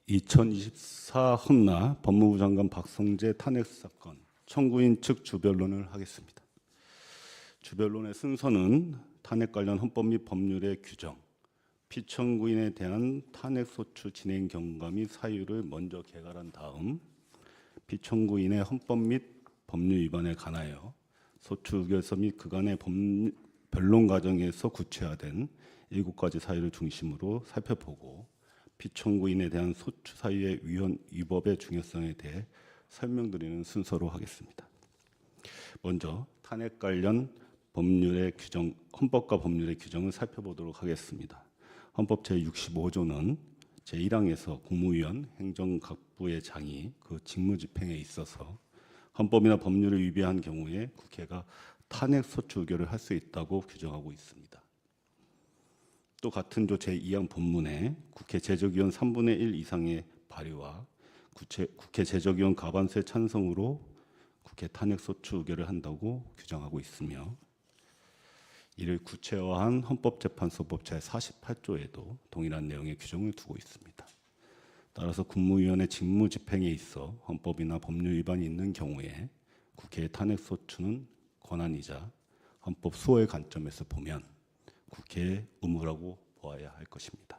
2024 헌나 법무부 장관 박성재 탄핵 사건 청구인 측 주변론을 하겠습니다. 주변론의 순서는 탄핵 관련 헌법 및 법률의 규정, 피청구인에 대한 탄핵 소추 진행 경과 및 사유를 먼저 개괄한 다음 피청구인의 헌법 및 법률 위반에 관하여 소추 의결서 및 그간의 변론 과정에서 구체화된 7가지 사유를 중심으로 살펴보고 피청구인에 대한 소추 사유의 위법의 중요성에 대해 설명드리는 순서로 하겠습니다. 먼저 탄핵 관련 법률의 규정, 헌법과 법률의 규정을 살펴보도록 하겠습니다. 헌법 제65조는 제1항에서 국무위원, 행정각부의 장이 그 직무집행에 있어서 헌법이나 법률을 위배한 경우에 국회가 탄핵 소추 의결을 할 수 있다고 규정하고 있습니다. 또 같은 조 제2항 본문에 국회 제적위원 3분의 1 이상의 발의와 국회 제적위원 과반수의 찬성으로 국회 탄핵 소추 의결을 한다고 규정하고 있으며 이를 구체화한 헌법재판소법 제48조에도 동일한 내용의 규정을 두고 있습니다. 따라서 국무위원의 직무집행에 있어 헌법이나 법률 위반이 있는 경우에 국회의 탄핵 소추는 권한이자 헌법 수호의 관점에서 보면 국회의 의무라고 보아야 할 것입니다.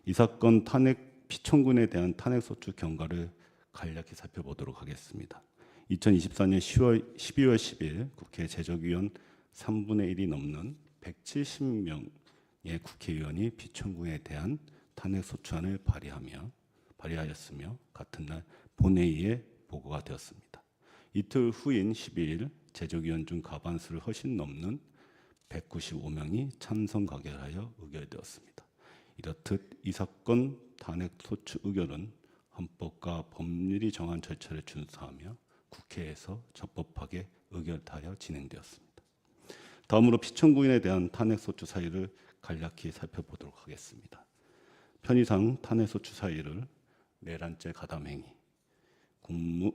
이 사건 탄핵 피청구인에 대한 탄핵 소추 경과를 간략히 살펴보도록 하겠습니다. 2024년 12월 10일 국회 제적위원 3분의 1이 넘는 170명의 국회의원이 피청구인에 대한 탄핵 소추안을 발의하였으며 같은 날 본회의에 보고가 되었습니다. 이틀 후인 12일 제적위원 중 과반수를 훨씬 넘는 195명이 찬성 가결하여 의결되었습니다. 이렇듯 이 사건 탄핵 소추 의결은 헌법과 법률이 정한 절차를 준수하며 국회에서 적법하게 의결하여 진행되었습니다. 다음으로 피청구인에 대한 탄핵 소추 사유를 간략히 살펴보도록 하겠습니다. 편의상 탄핵 소추 사유를 내란죄 가담행위,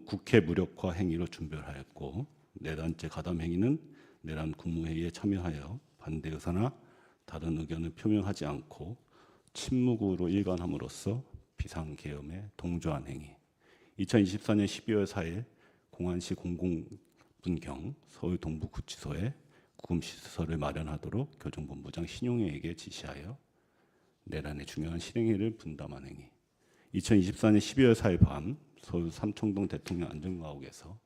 국회 무력화 행위로 준별하였고 내란죄 가담행위는 내란 국무회의에 참여하여 반대 의사나 다른 의견을 표명하지 않고 침묵으로 일관함으로써 비상계엄에 동조한 행위. 2024년 12월 4일 공안시 00분경 서울 동부구치소에 구금시설을 마련하도록 교정본부장 신용회에게 지시하여 내란의 중요한 실행위를 분담한 행위. 2024년 12월 4일 밤 서울 삼청동 대통령 안전가옥에서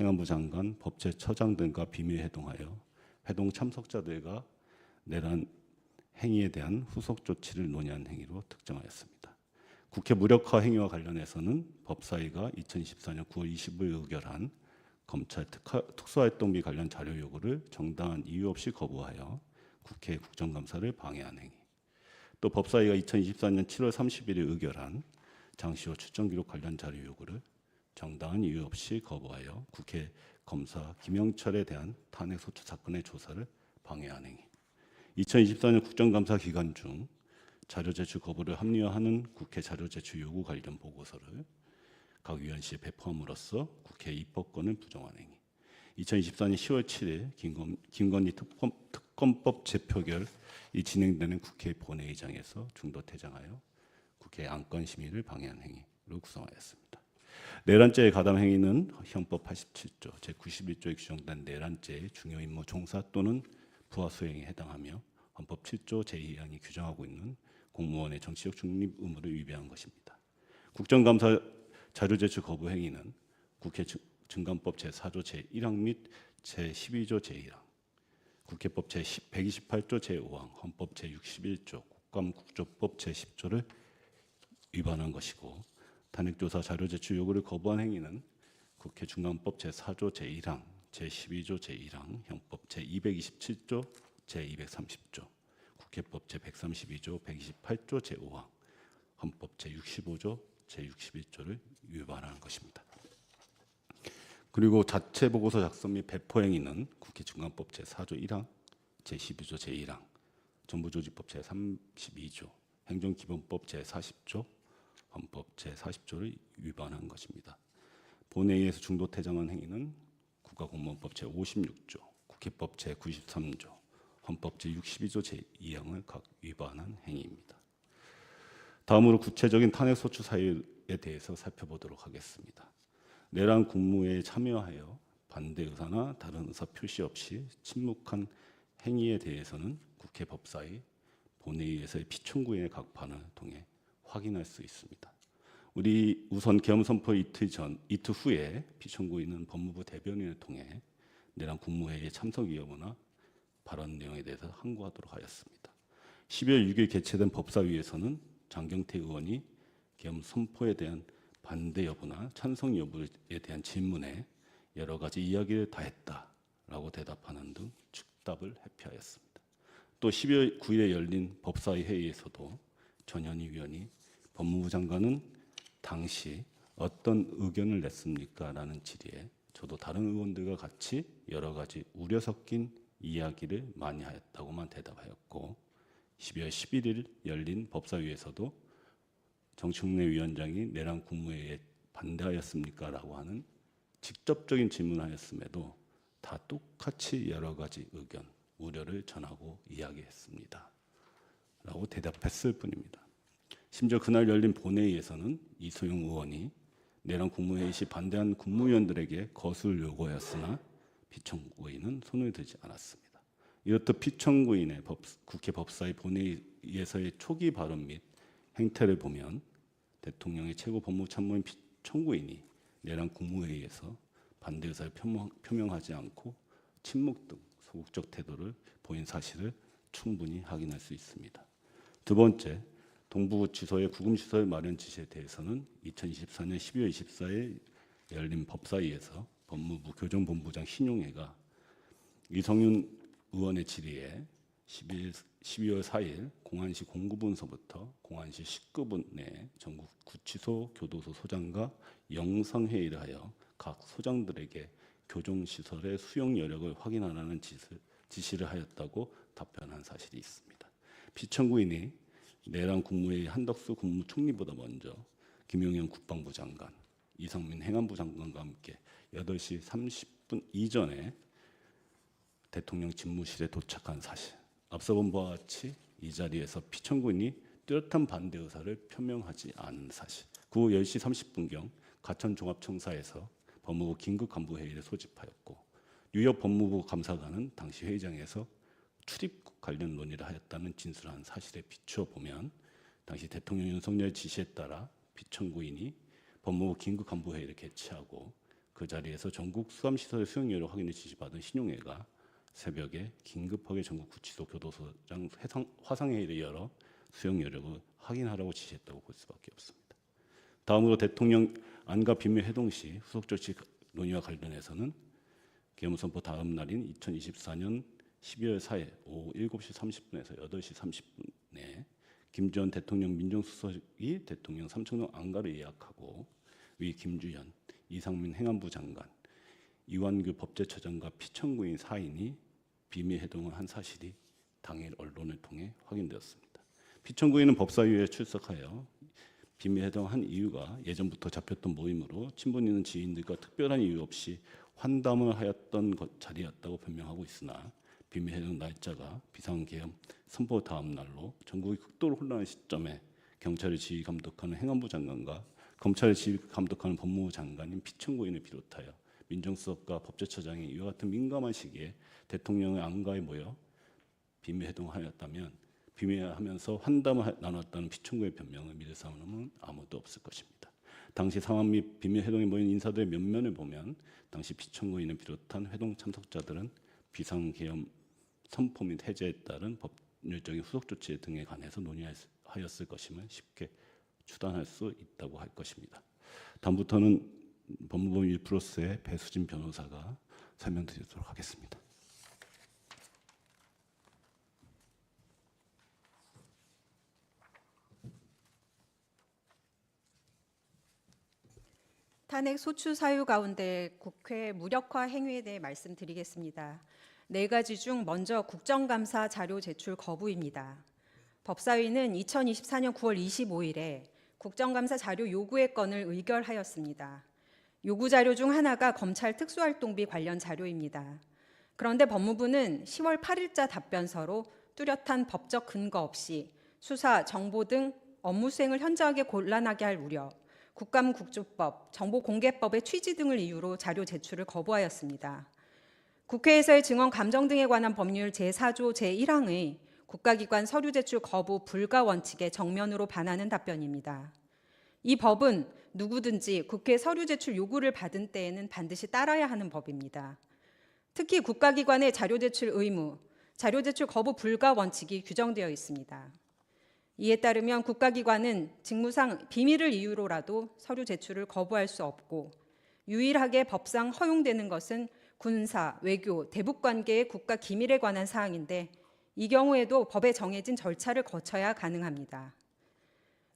행안부 장관, 법제처장 등과 비밀회동하여 회동 참석자들과 내란 행위에 대한 후속 조치를 논의한 행위로 특정하였습니다. 국회 무력화 행위와 관련해서는 법사위가 2024년 9월 20일 의결한 검찰 특수활동비 관련 자료 요구를 정당한 이유 없이 거부하여 국회 국정감사를 방해한 행위. 또 법사위가 2024년 7월 30일 의결한 장시호 출정기록 관련 자료 요구를 정당한 이유 없이 거부하여 국회 검사 김영철에 대한 탄핵 소추 사건의 조사를 방해한 행위. 2024년 국정감사 기간 중 자료 제출 거부를 합리화하는 국회 자료 제출 요구 관련 보고서를 각 위원실에 배포함으로써 국회 입법권을 부정한 행위. 2024년 10월 7일 김건희 특검법 재표결이 진행되는 국회 본회의장에서 중도 퇴장하여 국회 안건 심의를 방해한 행위로 구성하였습니다. 내란죄의 가담 행위는 헌법 87조 제91조에 규정된 내란죄의 중요 임무 종사 또는 부하 수행에 해당하며 헌법 7조 제2항이 규정하고 있는 공무원의 정치적 중립 의무를 위배한 것입니다. 국정감사 자료 제출 거부 행위는 국회 증감법 제4조 제1항 및 제12조 제1항, 국회법 제128조 제5항, 헌법 제61조, 국감국조법 제10조를 위반한 것이고 탄핵조사 자료 제출 요구를 거부한 행위는 국회 중간법 제4조 제1항, 제12조 제1항, 형법 제227조, 제230조, 국회법 제132조, 128조 제5항, 헌법 제65조, 제61조를 위반하는 것입니다. 그리고 자체 보고서 작성 및 배포 행위는 국회 중간법 제4조 1항, 제12조 제1항, 정부조직법 제32조, 행정기본법 제40조, 헌법 제40조를 위반한 것입니다. 본회의에서 중도 퇴장한 행위는 국가공무원법 제56조, 국회법 제93조, 헌법 제62조 제2항을 각 위반한 행위입니다. 다음으로 구체적인 탄핵 소추 사유에 대해서 살펴보도록 하겠습니다. 내란 국무회에 참여하여 반대 의사나 다른 의사 표시 없이 침묵한 행위에 대해서는 국회 법사위 본회의에서의 피청구인의 각판을 통해 확인할 수 있습니다. 우리 우선 계엄 선포 이틀 후에 피청구인은 법무부 대변인을 통해 내란 국무회의에 참석 여부나 발언 내용에 대해서 항고하도록 하였습니다. 12월 6일 개최된 법사위에서는 장경태 의원이 계엄 선포에 대한 반대 여부나 찬성 여부에 대한 질문에 여러 가지 이야기를 다 했다라고 대답하는 등 즉답을 회피하였습니다. 또 12월 9일에 열린 법사위 회의에서도 전현희 위원이 법무부 장관은 당시 어떤 의견을 냈습니까? 라는 질의에 저도 다른 의원들과 같이 여러 가지 우려 섞인 이야기를 많이 하였다고만 대답하였고 12월 11일 열린 법사위에서도 정청래 위원장이 내란 국무회의에 반대하였습니까? 라고 하는 직접적인 질문하였음에도 다 똑같이 여러 가지 의견, 우려를 전하고 이야기했습니다. 라고 대답했을 뿐입니다. 심지어 그날 열린 본회의에서는 이소영 의원이 내란 국무회의 시 반대한 국무위원들에게 거술 요구하였으나 피청구인은 손을 들지 않았습니다. 이렇듯 피청구인의 국회 법사위 본회의에서의 초기 발언 및 행태를 보면 대통령의 최고 법무참모인 피청구인이 내란 국무회의에서 반대 의사를 표명하지 않고 침묵 등 소극적 태도를 보인 사실을 충분히 확인할 수 있습니다. 두 번째, 동부구치소의 구금시설 마련 지시에 대해서는 2024년 12월 24일 열린 법사위에서 법무부 교정본부장 신용회가 이성윤 의원의 질의에 12월 4일 공안시 09분서부터 공안시 19분 내에 전국 구치소, 교도소 소장과 영상회의를 하여 각 소장들에게 교정시설의 수용 여력을 확인하라는 지시를 하였다고 답변한 사실이 있습니다. 피청구인이 내란 국무회의 한덕수 국무총리보다 먼저 김용현 국방부 장관, 이상민 행안부 장관과 함께 8시 30분 이전에 대통령 집무실에 도착한 사실, 앞서 본 바와 같이 이 자리에서 피청구인이 뚜렷한 반대 의사를 표명하지 않은 사실, 그 후 10시 30분경 가천종합청사에서 법무부 긴급간부회의를 소집하였고 뉴욕 법무부 감사관은 당시 회의장에서 출입국 관련 논의를 하였다는 진술한 사실에 비추어 보면 당시 대통령 윤석열 지시에 따라 피청구인이 법무부 긴급간부회의를 개최하고 그 자리에서 전국 수감시설의 수용 여력 확인을 지시받은 신용회가 새벽에 긴급하게 전국 구치소 교도소장 화상회의를 열어 수용 여력을 확인하라고 지시했다고 볼 수밖에 없습니다. 다음으로 대통령 안가 비밀 회동 시 후속 조치 논의와 관련해서는 계엄 선포 다음 날인 2024년 12월 4일 오후 7시 30분에서 8시 30분에 김지원 대통령 민정수석이 대통령 삼청동 안가를 예약하고 위 김주현, 이상민 행안부 장관, 이완규 법제처장과 피청구인 4인이 비밀 회동을 한 사실이 당일 언론을 통해 확인되었습니다. 피청구인은 법사위에 출석하여 비밀 회동한 이유가 예전부터 잡혔던 모임으로 친분 있는 지인들과 특별한 이유 없이 환담을 하였던 자리였다고 변명하고 있으나 비밀 회동 날짜가 비상계엄 선포 다음 날로 전국이 극도로 혼란한 시점에 경찰을 지휘 감독하는 행안부 장관과 검찰을 지휘 감독하는 법무부 장관인 피청구인을 비롯하여 민정수석과 법제처장이 이와 같은 민감한 시기에 대통령의 안가에 모여 비밀 회동하였다면 비밀하면서 환담을 나눴다는 피청구의 변명을 믿을 사람은 아무도 없을 것입니다. 당시 상황 및 비밀 회동에 모인 인사들의 면면을 보면 당시 피청구인을 비롯한 회동 참석자들은 비상계엄 선포 및 해제에 따른 법률적인 후속 조치 등에 관해서 논의하였을 것임을 쉽게 추단할 수 있다고 할 것입니다. 다음부터는 법무부 1+의 배수진 변호사가 설명드리도록 하겠습니다. 탄핵 소추 사유 가운데 국회 무력화 행위에 대해 말씀드리겠습니다. 4가지 중 먼저 국정감사 자료 제출 거부입니다. 법사위는 2024년 9월 25일에 국정감사 자료 요구의 건을 의결하였습니다. 요구 자료 중 하나가 검찰 특수활동비 관련 자료입니다. 그런데 법무부는 10월 8일자 답변서로 뚜렷한 법적 근거 없이 수사, 정보 등 업무 수행을 현저하게 곤란하게 할 우려, 국감국조법, 정보공개법의 취지 등을 이유로 자료 제출을 거부하였습니다. 국회에서의 증언 감정 등에 관한 법률 제4조 제1항의 국가기관 서류 제출 거부 불가 원칙에 정면으로 반하는 답변입니다. 이 법은 누구든지 국회 서류 제출 요구를 받은 때에는 반드시 따라야 하는 법입니다. 특히 국가기관의 자료 제출 의무, 자료 제출 거부 불가 원칙이 규정되어 있습니다. 이에 따르면 국가기관은 직무상 비밀을 이유로라도 서류 제출을 거부할 수 없고, 유일하게 법상 허용되는 것은 군사, 외교, 대북 관계의 국가 기밀에 관한 사항인데, 이 경우에도 법에 정해진 절차를 거쳐야 가능합니다.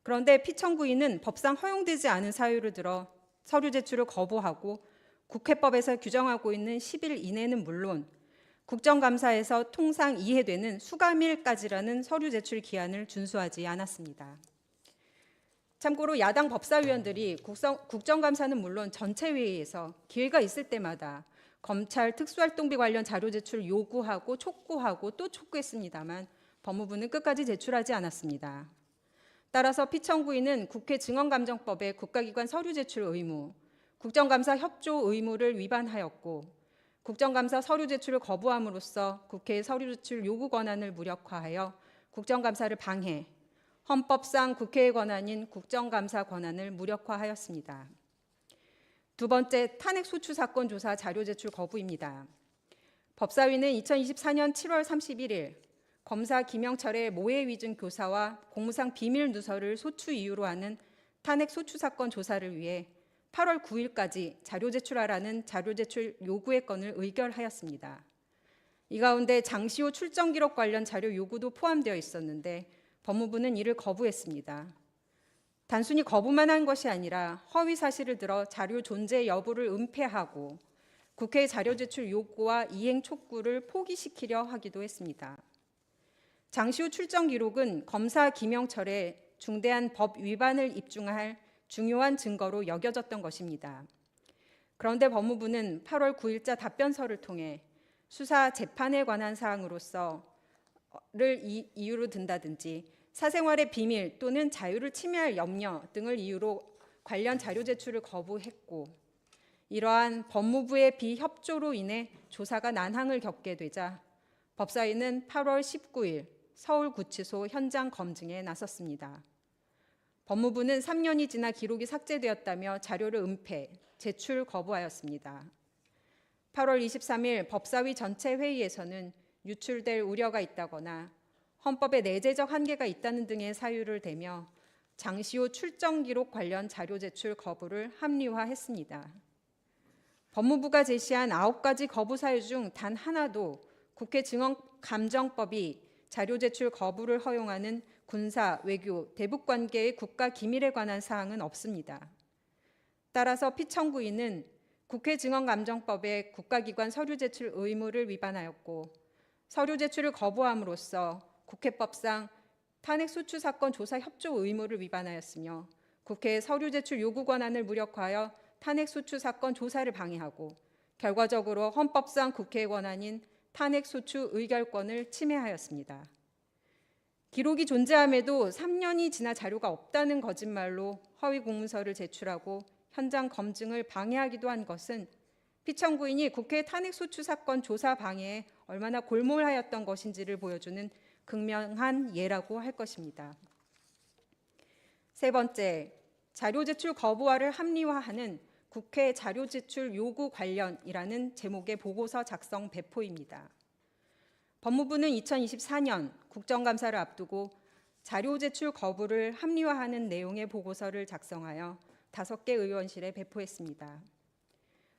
그런데 피청구인은 법상 허용되지 않은 사유를 들어 서류 제출을 거부하고 국회법에서 규정하고 있는 10일 이내는 물론 국정감사에서 통상 이해되는 수감일까지라는 서류 제출 기한을 준수하지 않았습니다. 참고로 야당 법사위원들이 국정감사는 물론 전체 회의에서 기회가 있을 때마다 검찰 특수활동비 관련 자료 제출 요구하고 촉구하고 또 촉구했습니다만 법무부는 끝까지 제출하지 않았습니다. 따라서 피청구인은 국회 증언감정법의 국가기관 서류 제출 의무, 국정감사 협조 의무를 위반하였고, 국정감사 서류 제출을 거부함으로써 국회의 서류 제출 요구 권한을 무력화하여 국정감사를 방해, 헌법상 국회의 권한인 국정감사 권한을 무력화하였습니다. 두 번째, 탄핵소추 사건 조사 자료 제출 거부입니다. 법사위는 2024년 7월 31일 검사 김영철의 모해 위증 교사와 공무상 비밀 누설을 소추 이유로 하는 탄핵소추 사건 조사를 위해 8월 9일까지 자료 제출하라는 자료 제출 요구의 건을 의결하였습니다. 이 가운데 장시호 출정 기록 관련 자료 요구도 포함되어 있었는데 법무부는 이를 거부했습니다. 단순히 거부만 한 것이 아니라 허위 사실을 들어 자료 존재 여부를 은폐하고 국회 자료 제출 요구와 이행 촉구를 포기시키려 하기도 했습니다. 장시호 출정 기록은 검사 김영철의 중대한 법 위반을 입증할 중요한 증거로 여겨졌던 것입니다. 그런데 법무부는 8월 9일자 답변서를 통해 수사 재판에 관한 사항으로서를 이유로 든다든지 사생활의 비밀 또는 자유를 침해할 염려 등을 이유로 관련 자료 제출을 거부했고, 이러한 법무부의 비협조로 인해 조사가 난항을 겪게 되자 법사위는 8월 19일 서울구치소 현장 검증에 나섰습니다. 법무부는 3년이 지나 기록이 삭제되었다며 자료를 은폐, 제출 거부하였습니다. 8월 23일 법사위 전체 회의에서는 유출될 우려가 있다거나 헌법에 내재적 한계가 있다는 등의 사유를 대며 장시호 출정 기록 관련 자료 제출 거부를 합리화했습니다. 법무부가 제시한 9가지 거부 사유 중 단 하나도 국회 증언감정법이 자료 제출 거부를 허용하는 군사, 외교, 대북 관계의 국가 기밀에 관한 사항은 없습니다. 따라서 피청구인은 국회 증언감정법의 국가기관 서류 제출 의무를 위반하였고, 서류 제출을 거부함으로써 국회법상 탄핵소추 사건 조사 협조 의무를 위반하였으며, 국회의 서류 제출 요구 권한을 무력화하여 탄핵소추 사건 조사를 방해하고, 결과적으로 헌법상 국회의 권한인 탄핵소추 의결권을 침해하였습니다. 기록이 존재함에도 3년이 지나 자료가 없다는 거짓말로 허위 공문서를 제출하고 현장 검증을 방해하기도 한 것은 피청구인이 국회 탄핵소추 사건 조사 방해에 얼마나 골몰하였던 것인지를 보여주는 극명한 예라고 할 것입니다. 세 번째, 자료 제출 거부화를 합리화하는 국회 자료 제출 요구 관련이라는 제목의 보고서 작성 배포입니다. 법무부는 2024년 국정감사를 앞두고 자료 제출 거부를 합리화하는 내용의 보고서를 작성하여 5개 의원실에 배포했습니다.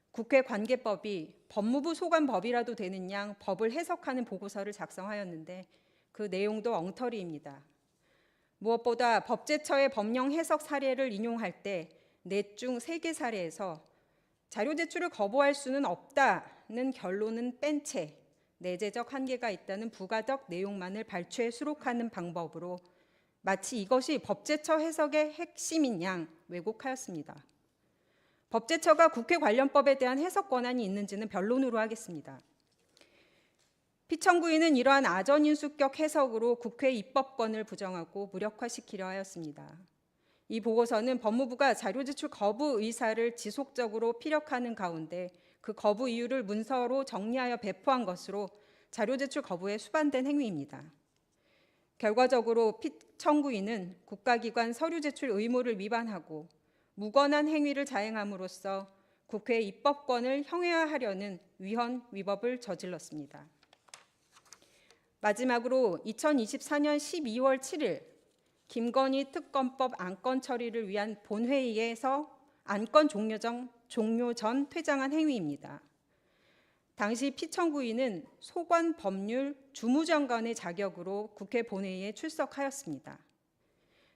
국회 관계법이 법무부 소관법이라도 되는 양 법을 해석하는 보고서를 작성하였는데 그 내용도 엉터리입니다. 무엇보다 법제처의 법령 해석 사례를 인용할 때 넷 중 3개 사례에서 자료 제출을 거부할 수는 없다는 결론은 뺀 채 내재적 한계가 있다는 부가적 내용만을 발췌 수록하는 방법으로 마치 이것이 법제처 해석의 핵심인 양 왜곡하였습니다. 법제처가 국회 관련법에 대한 해석 권한이 있는지는 변론으로 하겠습니다. 피청구인은 이러한 아전인수격 해석으로 국회 입법권을 부정하고 무력화시키려 하였습니다. 이 보고서는 법무부가 자료 제출 거부 의사를 지속적으로 피력하는 가운데 그 거부 이유를 문서로 정리하여 배포한 것으로 자료 제출 거부에 수반된 행위입니다. 결과적으로 피청구인은 국가기관 서류 제출 의무를 위반하고 무관한 행위를 자행함으로써 국회 입법권을 형해화하려는 위헌 위법을 저질렀습니다. 마지막으로 2024년 12월 7일 김건희 특검법 안건 처리를 위한 본회의에서 안건 종료 전 퇴장한 행위입니다. 당시 피청구인은 소관 법률 주무장관의 자격으로 국회 본회의에 출석하였습니다.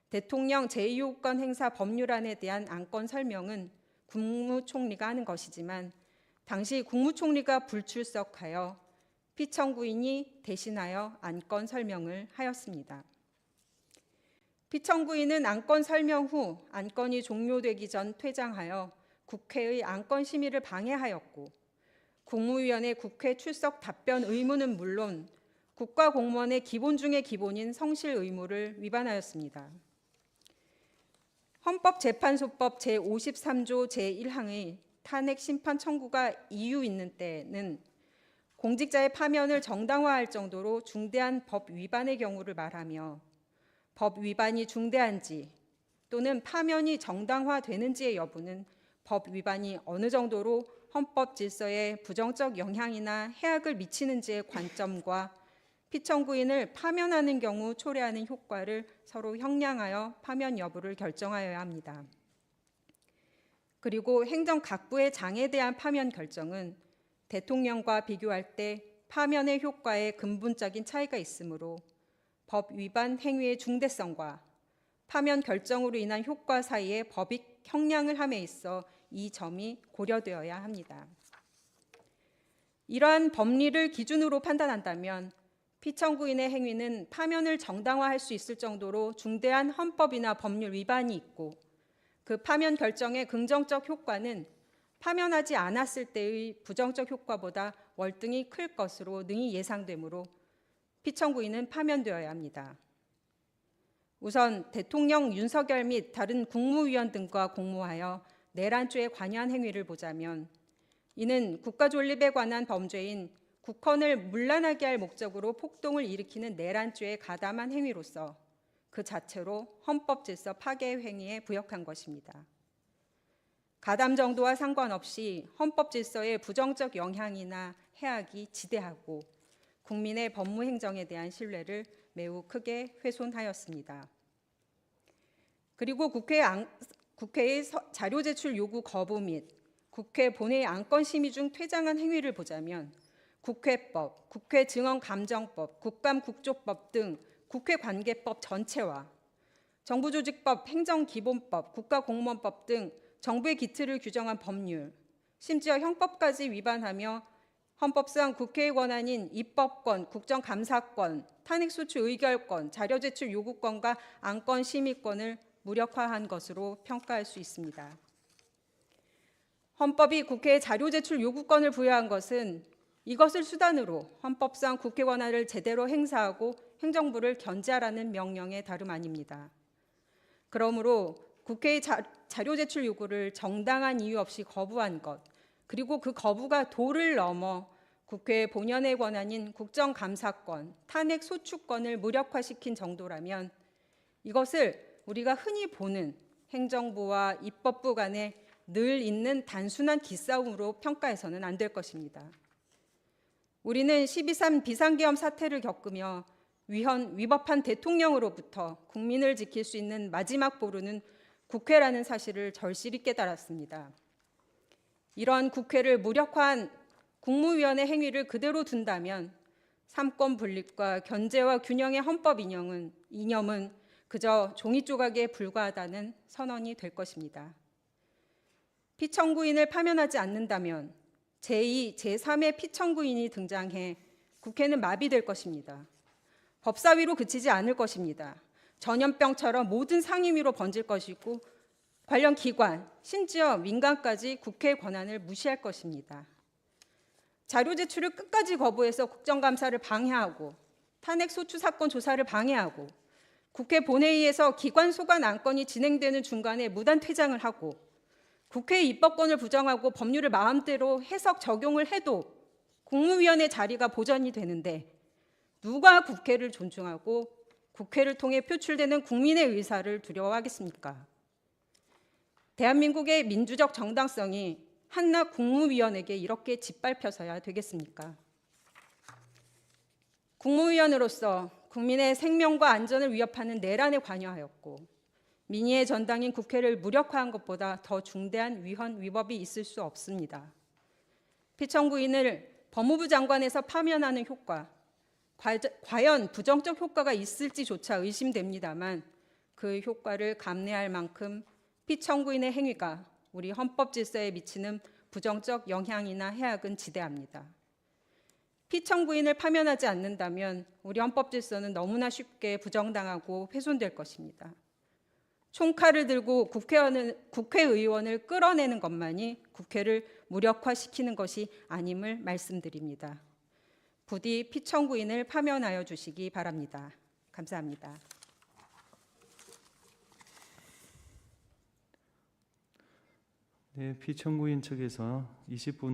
대통령 제2호권 행사 법률안에 대한 안건 설명은 국무총리가 하는 것이지만 당시 국무총리가 불출석하여 피청구인이 대신하여 안건 설명을 하였습니다. 피청구인은 안건 설명 후 안건이 종료되기 전 퇴장하여 국회의 안건 심의를 방해하였고 국무위원회 국회 출석 답변 의무는 물론 국가공무원의 기본 중의 기본인 성실 의무를 위반하였습니다. 헌법재판소법 제53조 제1항의 탄핵 심판 청구가 이유 있는 때는 공직자의 파면을 정당화할 정도로 중대한 법 위반의 경우를 말하며 법 위반이 중대한지 또는 파면이 정당화되는지의 여부는 법 위반이 어느 정도로 헌법 질서에 부정적 영향이나 해악을 미치는지의 관점과 피청구인을 파면하는 경우 초래하는 효과를 서로 형량하여 파면 여부를 결정하여야 합니다. 그리고 행정각부의 장에 대한 파면 결정은 대통령과 비교할 때 파면의 효과에 근본적인 차이가 있으므로 법 위반 행위의 중대성과 파면 결정으로 인한 효과 사이에 법익 형량을 함에 있어 이 점이 고려되어야 합니다. 이러한 법리를 기준으로 판단한다면 피청구인의 행위는 파면을 정당화할 수 있을 정도로 중대한 헌법이나 법률 위반이 있고 그 파면 결정의 긍정적 효과는 파면하지 않았을 때의 부정적 효과보다 월등히 클 것으로 능히 예상되므로 피청구인은 파면되어야 합니다. 우선 대통령 윤석열 및 다른 국무위원 등과 공모하여 내란죄에 관여한 행위를 보자면 이는 국가존립에 관한 범죄인 국헌을 문란하게 할 목적으로 폭동을 일으키는 내란죄에 가담한 행위로서 그 자체로 헌법질서 파괴 행위에 부역한 것입니다. 가담 정도와 상관없이 헌법질서에 부정적 영향이나 해악이 지대하고 국민의 법무행정에 대한 신뢰를 매우 크게 훼손하였습니다. 그리고 국회의 자료 제출 요구 거부 및 국회 본회의 안건 심의 중 퇴장한 행위를 보자면 국회법, 국회증언감정법, 국감국조법 등 국회관계법 전체와 정부조직법, 행정기본법, 국가공무원법 등 정부의 기틀을 규정한 법률, 심지어 형법까지 위반하며 헌법상 국회의 권한인 입법권, 국정감사권, 탄핵소추 의결권, 자료제출 요구권과 안건 심의권을 무력화한 것으로 평가할 수 있습니다. 헌법이 국회에 자료제출 요구권을 부여한 것은 이것을 수단으로 헌법상 국회 권한을 제대로 행사하고 행정부를 견제하라는 명령에 다름 아닙니다. 그러므로 국회의 자료 제출 요구를 정당한 이유 없이 거부한 것, 그리고 그 거부가 도를 넘어 국회의 본연의 권한인 국정감사권, 탄핵소추권을 무력화시킨 정도라면 이것을 우리가 흔히 보는 행정부와 입법부 간에 늘 있는 단순한 기싸움으로 평가해서는 안 될 것입니다. 우리는 12.3 비상계엄 사태를 겪으며 위법한 대통령으로부터 국민을 지킬 수 있는 마지막 보루는 국회라는 사실을 절실히 깨달았습니다. 이러한 국회를 무력화한 국무위원의 행위를 그대로 둔다면 삼권 분립과 견제와 균형의 헌법 이념은 그저 종이 조각에 불과하다는 선언이 될 것입니다. 피청구인을 파면하지 않는다면 제2, 제3의 피청구인이 등장해 국회는 마비될 것입니다. 법사위로 그치지 않을 것입니다. 전염병처럼 모든 상임위로 번질 것이고 관련 기관, 심지어 민간까지 국회의 권한을 무시할 것입니다. 자료 제출을 끝까지 거부해서 국정감사를 방해하고 탄핵 소추 사건 조사를 방해하고 국회 본회의에서 기관 소관 안건이 진행되는 중간에 무단 퇴장을 하고 국회의 입법권을 부정하고 법률을 마음대로 해석 적용을 해도 국무위원회 자리가 보전이 되는데 누가 국회를 존중하고 국회를 통해 표출되는 국민의 의사를 두려워하겠습니까? 대한민국의 민주적 정당성이 한낱 국무위원에게 이렇게 짓밟혀서야 되겠습니까? 국무위원으로서 국민의 생명과 안전을 위협하는 내란에 관여하였고 민의의 전당인 국회를 무력화한 것보다 더 중대한 위헌 위법이 있을 수 없습니다. 피청구인을 법무부 장관에서 파면하는 효과, 과연 부정적 효과가 있을지조차 의심됩니다만 그 효과를 감내할 만큼 피청구인의 행위가 우리 헌법 질서에 미치는 부정적 영향이나 해악은 지대합니다. 피청구인을 파면하지 않는다면 우리 헌법 질서는 너무나 쉽게 부정당하고 훼손될 것입니다. 총칼을 들고 국회의원을 끌어내는 것만이 국회를 무력화시키는 것이 아님을 말씀드립니다. 부디 피청구인을 파면하여 주시기 바랍니다. 감사합니다. 네, 피청구인 측에서 20분